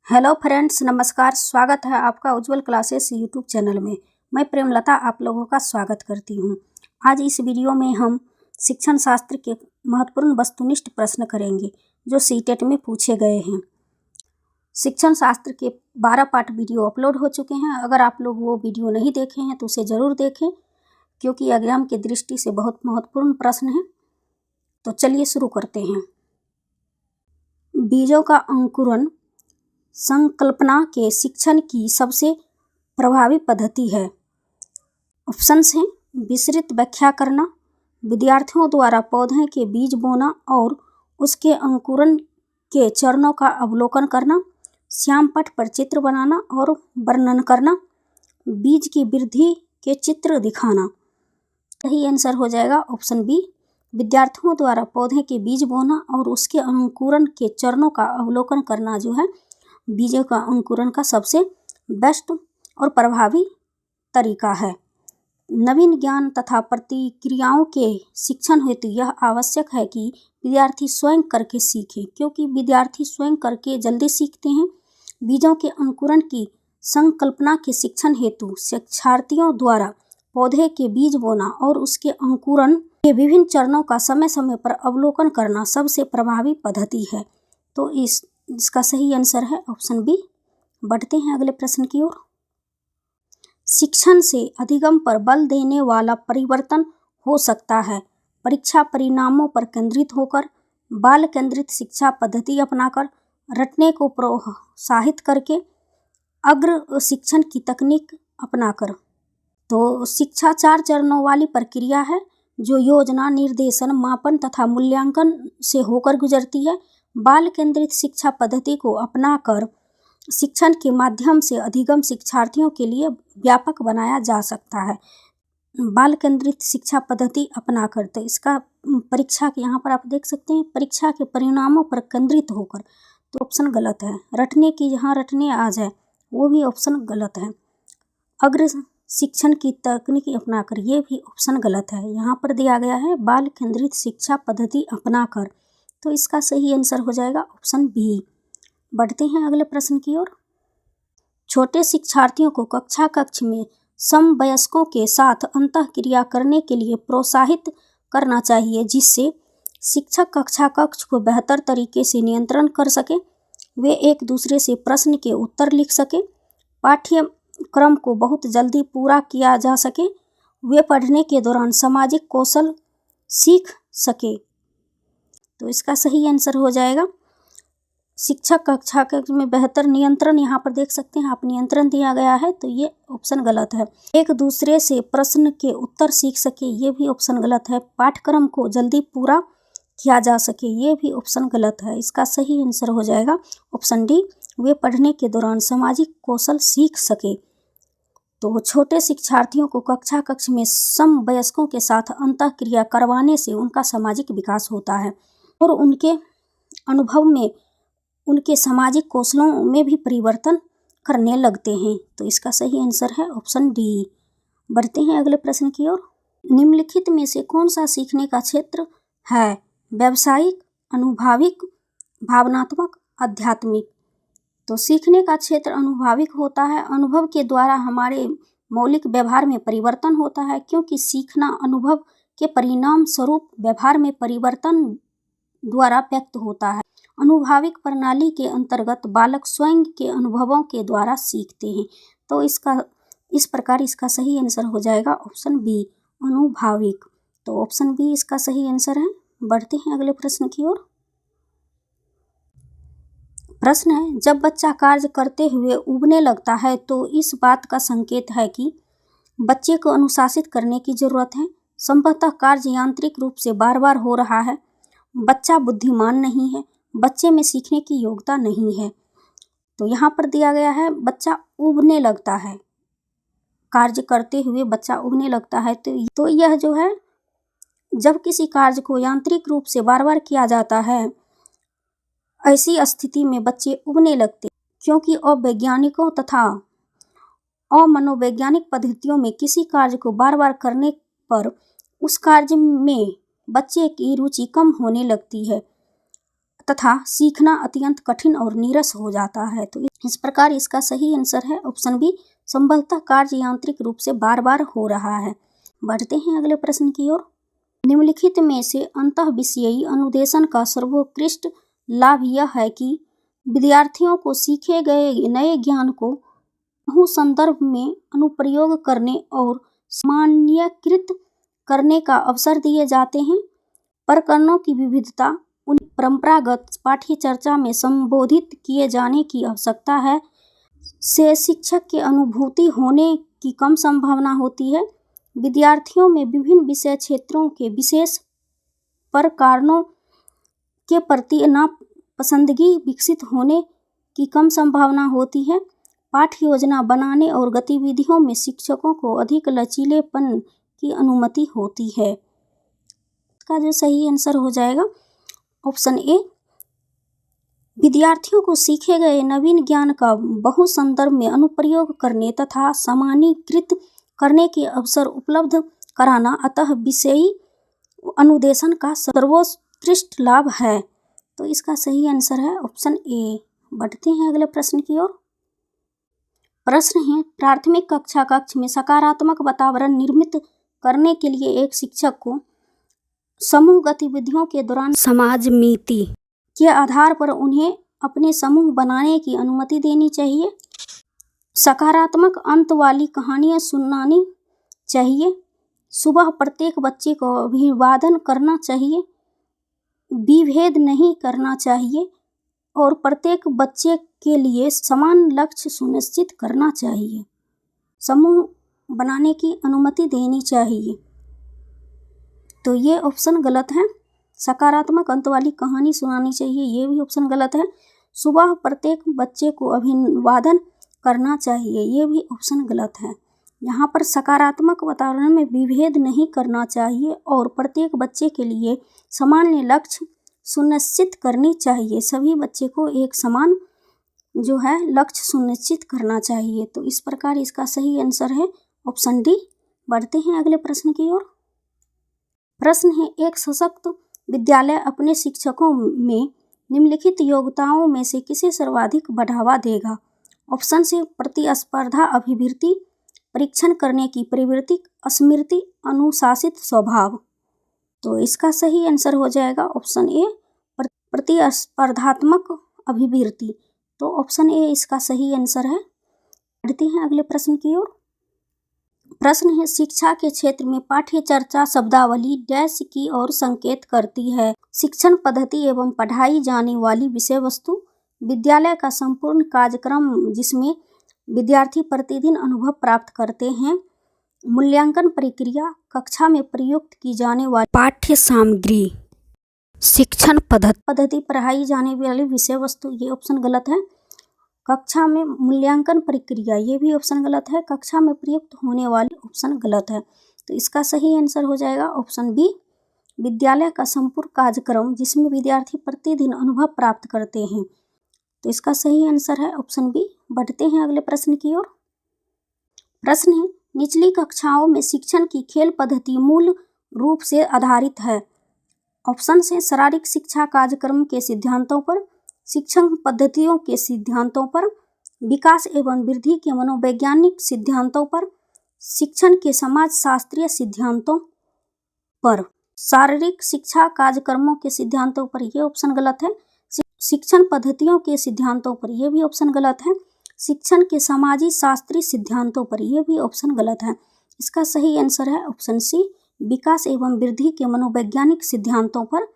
Hello friends, नमस्कार। स्वागत है आपका उज्जवल क्लासेस यूट्यूब चैनल में। मैं प्रेमलता आप लोगों का स्वागत करती हूं। आज इस वीडियो में हम शिक्षण शास्त्र के महत्वपूर्ण वस्तुनिष्ठ प्रश्न करेंगे जो सीटेट में पूछे गए हैं। शिक्षण शास्त्र के 12 पार्ट वीडियो अपलोड हो चुके हैं। अगर आप लोग वो वीडियो नहीं देखे हैं तो उसे ज़रूर देखें, क्योंकि एग्जाम की दृष्टि से बहुत महत्वपूर्ण प्रश्न हैं। तो चलिए शुरू करते हैं। बीजों का अंकुरण संकल्पना के शिक्षण की सबसे प्रभावी पद्धति है। ऑप्शंस हैं: विस्तृत व्याख्या करना, विद्यार्थियों द्वारा पौधे के बीज बोना और उसके अंकुरण के चरणों का अवलोकन करना, श्यामपट्ट पर चित्र बनाना और वर्णन करना, बीज की वृद्धि के चित्र दिखाना। सही आंसर हो जाएगा ऑप्शन बी, विद्यार्थियों द्वारा पौधे के बीज बोना और उसके अंकुरण के चरणों का अवलोकन करना जो है बीजों का अंकुरण का सबसे बेस्ट और प्रभावी तरीका है। नवीन ज्ञान तथा प्रतिक्रियाओं के शिक्षण हेतु यह आवश्यक है कि विद्यार्थी स्वयं करके सीखें, क्योंकि विद्यार्थी स्वयं करके जल्दी सीखते हैं। बीजों के अंकुरण की संकल्पना के शिक्षण हेतु शिक्षार्थियों द्वारा पौधे के बीज बोना और उसके अंकुरण के विभिन्न चरणों का समय समय पर अवलोकन करना सबसे प्रभावी पद्धति है। तो इसका सही आंसर है ऑप्शन बी। बढ़ते हैं अगले प्रश्न की ओर। शिक्षण से अधिगम पर बल देने वाला परिवर्तन हो सकता है। परीक्षा परिणामों पर केंद्रित होकर, बाल केंद्रित शिक्षा पद्धति अपनाकर, रटने को प्रोत्साहित करके, अग्र शिक्षण की तकनीक अपनाकर। तो शिक्षा 4 चरणों वाली प्रक्रिया है जो योजना, निर्देशन, मापन तथा मूल्यांकन से होकर गुजरती है। बाल केंद्रित शिक्षा पद्धति को अपनाकर शिक्षण के माध्यम से अधिगम शिक्षार्थियों के लिए व्यापक बनाया जा सकता है। बाल केंद्रित शिक्षा पद्धति अपनाकर, तो इसका परीक्षा के यहाँ पर आप देख सकते हैं, परीक्षा के परिणामों पर केंद्रित होकर, तो ऑप्शन गलत है। रटने की जहाँ रटने आ जाए वो भी ऑप्शन गलत है। अग्र शिक्षण की तकनीकी अपनाकर, ये भी ऑप्शन गलत है। यहाँ पर दिया गया है बाल केंद्रित शिक्षा पद्धति अपनाकर, तो इसका सही आंसर हो जाएगा ऑप्शन बी। बढ़ते हैं अगले प्रश्न की ओर। छोटे शिक्षार्थियों को कक्ष में समवयस्कों के साथ अंतःक्रिया करने के लिए प्रोत्साहित करना चाहिए, जिससे शिक्षक कक्ष को बेहतर तरीके से नियंत्रण कर सके, वे एक दूसरे से प्रश्न के उत्तर लिख सके, पाठ्यक्रम को बहुत जल्दी पूरा किया जा सके, वे पढ़ने के दौरान सामाजिक कौशल सीख सके। तो इसका सही आंसर हो जाएगा शिक्षक कक्ष में बेहतर नियंत्रण। यहाँ पर देख सकते हैं आप, नियंत्रण दिया गया है, तो ये ऑप्शन गलत है। एक दूसरे से प्रश्न के उत्तर सीख सके, ये भी ऑप्शन गलत है। पाठ्यक्रम को जल्दी पूरा किया जा सके, ये भी ऑप्शन गलत है। इसका सही आंसर हो जाएगा ऑप्शन डी, वे पढ़ने के दौरान सामाजिक कौशल सीख सके। तो छोटे शिक्षार्थियों को कक्ष में समवयस्कों के साथ अंतःक्रिया करवाने से उनका सामाजिक विकास होता है और उनके अनुभव में, उनके सामाजिक कौशलों में भी परिवर्तन करने लगते हैं। तो इसका सही आंसर है ऑप्शन डी। बढ़ते हैं अगले प्रश्न की ओर। निम्नलिखित में से कौन सा सीखने का क्षेत्र है? व्यावसायिक, अनुभविक, भावनात्मक, आध्यात्मिक। तो सीखने का क्षेत्र अनुभविक होता है। अनुभव के द्वारा हमारे मौलिक व्यवहार में परिवर्तन होता है, क्योंकि सीखना अनुभव के परिणाम स्वरूप व्यवहार में परिवर्तन द्वारा व्यक्त होता है। अनुभविक प्रणाली के अंतर्गत बालक स्वयं के अनुभवों के द्वारा सीखते हैं। तो इस प्रकार इसका सही आंसर हो जाएगा ऑप्शन बी, अनुभविक। तो ऑप्शन बी इसका सही आंसर है। बढ़ते हैं अगले प्रश्न की ओर। प्रश्न है, जब बच्चा कार्य करते हुए ऊबने लगता है तो इस बात का संकेत है कि बच्चे को अनुशासित करने की जरूरत है, संभवतः कार्य यांत्रिक रूप से बार बार हो रहा है, बच्चा बुद्धिमान नहीं है, बच्चे में सीखने की योग्यता नहीं है। तो यहाँ पर दिया गया है बच्चा ऊबने लगता है, कार्य करते हुए बच्चा ऊबने लगता है, तो यह जो है, जब किसी कार्य को यांत्रिक रूप से बार बार किया जाता है, ऐसी स्थिति में बच्चे ऊबने लगते, क्योंकि अवैज्ञानिकों तथा अमनोवैज्ञानिक पद्धतियों में किसी कार्य को बार बार करने पर उस कार्य में बच्चे की रुचि कम होने लगती है तथा सीखना अत्यंत कठिन और नीरस हो जाता है। तो इस प्रकार इसका सही आंसर है ऑप्शन बी, संभवतः कार्य यांत्रिक रूप से बार बार हो रहा है। बढ़ते हैं अगले प्रश्न की ओर। निम्नलिखित में से अंतःविषयी अनुदेशन का सर्वोत्कृष्ट लाभ यह है कि विद्यार्थियों को सीखे गए नए ज्ञान को बहु संदर्भ में अनुप्रयोग करने और सामान्यीकृत करने का अवसर दिए जाते हैं। प्रकरणों की विविधता उन्हें परंपरागत पाठ्य चर्चा में संबोधित किए जाने की आवश्यकता है से शिक्षक के अनुभूति होने की कम संभावना होती है। विद्यार्थियों में विभिन्न विषय क्षेत्रों के विशेष प्रकारों के प्रति नापसंदगी विकसित होने की कम संभावना होती है। पाठ्य योजना बनाने और गतिविधियों में शिक्षकों को अधिक लचीलेपन की अनुमति होती है। इसका जो सही आंसर हो जाएगा ऑप्शन ए, विद्यार्थियों को सीखे गए नवीन ज्ञान का बहु संदर्भ में अनुप्रयोग करने तथा सामान्यीकृत करने के अवसर उपलब्ध कराना अतः विषयी अनुदेशन का सर्वोत्कृष्ट लाभ है। तो इसका सही आंसर है ऑप्शन ए। बढ़ते हैं अगले प्रश्न की ओर। प्रश्न है, प्राथमिक कक्षा कक्ष में सकारात्मक वातावरण निर्मित करने के लिए एक शिक्षक को समूह गतिविधियों के दौरान समाज नीति के आधार पर उन्हें अपने समूह बनाने की अनुमति देनी चाहिए, सकारात्मक अंत वाली कहानियाँ सुनानी चाहिए, सुबह प्रत्येक बच्चे को अभिवादन करना चाहिए, विभेद नहीं करना चाहिए और प्रत्येक बच्चे के लिए समान लक्ष्य सुनिश्चित करना चाहिए, समूह बनाने की अनुमति देनी चाहिए। तो ये ऑप्शन गलत है। सकारात्मक अंत वाली कहानी सुनानी चाहिए, ये भी ऑप्शन गलत है। सुबह प्रत्येक बच्चे को अभिवादन करना चाहिए, ये भी ऑप्शन गलत है। यहाँ पर सकारात्मक वातावरण में विभेद नहीं करना चाहिए और प्रत्येक बच्चे के लिए सामान्य लक्ष्य सुनिश्चित करनी चाहिए, सभी बच्चे को एक समान जो है लक्ष्य सुनिश्चित करना चाहिए। तो इस प्रकार इसका सही आंसर है ऑप्शन डी। बढ़ते हैं अगले प्रश्न की ओर। प्रश्न है, एक सशक्त विद्यालय अपने शिक्षकों में निम्नलिखित योग्यताओं में से किसे सर्वाधिक बढ़ावा देगा? ऑप्शन से प्रतिस्पर्धा अभिवृत्ति, परीक्षण करने की प्रवृत्ति, स्मृति, अनुशासित स्वभाव। तो इसका सही आंसर हो जाएगा ऑप्शन ए, प्रतिस्पर्धात्मक अभिवृत्ति। तो ऑप्शन ए इसका सही आंसर है। बढ़ते हैं अगले प्रश्न की ओर। प्रश्न है, शिक्षा के क्षेत्र में पाठ्य चर्चा शब्दावली डैश की ओर संकेत करती है? शिक्षण पद्धति एवं पढ़ाई जाने वाली विषय वस्तु, विद्यालय का संपूर्ण कार्यक्रम जिसमें विद्यार्थी प्रतिदिन अनुभव प्राप्त करते हैं, मूल्यांकन प्रक्रिया, कक्षा में प्रयुक्त की जाने वाली पाठ्य सामग्री। शिक्षण पद्धति पढ़ाई जाने वाली विषय वस्तु, ये ऑप्शन गलत है। कक्षा में मूल्यांकन प्रक्रिया, ये भी ऑप्शन गलत है। कक्षा में प्रयुक्त होने वाली, ऑप्शन गलत है। तो इसका सही आंसर हो जाएगा ऑप्शन बी, विद्यालय का संपूर्ण कार्यक्रम जिसमें विद्यार्थी प्रतिदिन अनुभव प्राप्त करते हैं। तो इसका सही आंसर है ऑप्शन बी। बढ़ते हैं अगले प्रश्न की ओर। प्रश्न है, निचली कक्षाओं में शिक्षण की खेल पद्धति मूल रूप से आधारित है? ऑप्शन से शारीरिक शिक्षा कार्यक्रम के सिद्धांतों पर, शिक्षण पद्धतियों के सिद्धांतों पर, विकास एवं वृद्धि के मनोवैज्ञानिक सिद्धांतों पर, शिक्षण के समाजशास्त्रीय सिद्धांतों पर। शारीरिक शिक्षा कार्यक्रमों के सिद्धांतों पर, यह ऑप्शन गलत है। शिक्षण पद्धतियों के सिद्धांतों पर, यह भी ऑप्शन गलत है। शिक्षण के सामाजिक शास्त्रीय सिद्धांतों पर, यह भी ऑप्शन गलत है। इसका सही आंसर है ऑप्शन सी, विकास एवं वृद्धि के मनोवैज्ञानिक सिद्धांतों पर।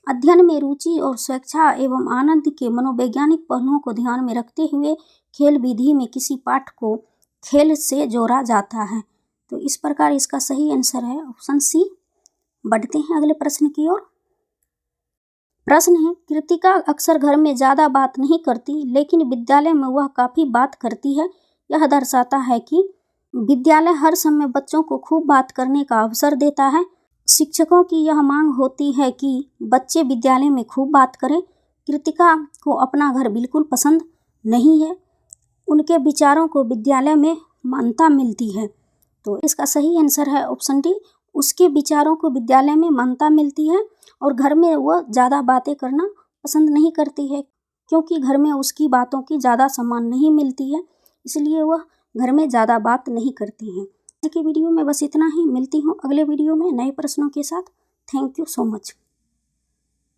अध्ययन में रुचि और स्वेच्छा एवं आनंद के मनोवैज्ञानिक पहलुओं को ध्यान में रखते हुए खेल विधि में किसी पाठ को खेल से जोड़ा जाता है। तो इस प्रकार इसका सही आंसर है ऑप्शन सी। बढ़ते हैं अगले प्रश्न की ओर। प्रश्न है, कृतिका अक्सर घर में ज़्यादा बात नहीं करती लेकिन विद्यालय में वह काफ़ी बात करती है। यह दर्शाता है कि विद्यालय हर समय बच्चों को खूब बात करने का अवसर देता है। शिक्षकों की यह मांग होती है कि बच्चे विद्यालय में खूब बात करें। कृतिका को अपना घर बिल्कुल पसंद नहीं है, उनके विचारों को विद्यालय में मान्यता मिलती है। तो इसका सही आंसर है ऑप्शन डी, उसके विचारों को विद्यालय में मान्यता मिलती है और घर में वह ज़्यादा बातें करना पसंद नहीं करती है, क्योंकि घर में उसकी बातों की ज़्यादा सम्मान नहीं मिलती है, इसलिए वह घर में ज़्यादा बात नहीं करती हैं। आज की वीडियो में बस इतना ही। मिलती हूँ अगले वीडियो में नए प्रश्नों के साथ। Thank you so much.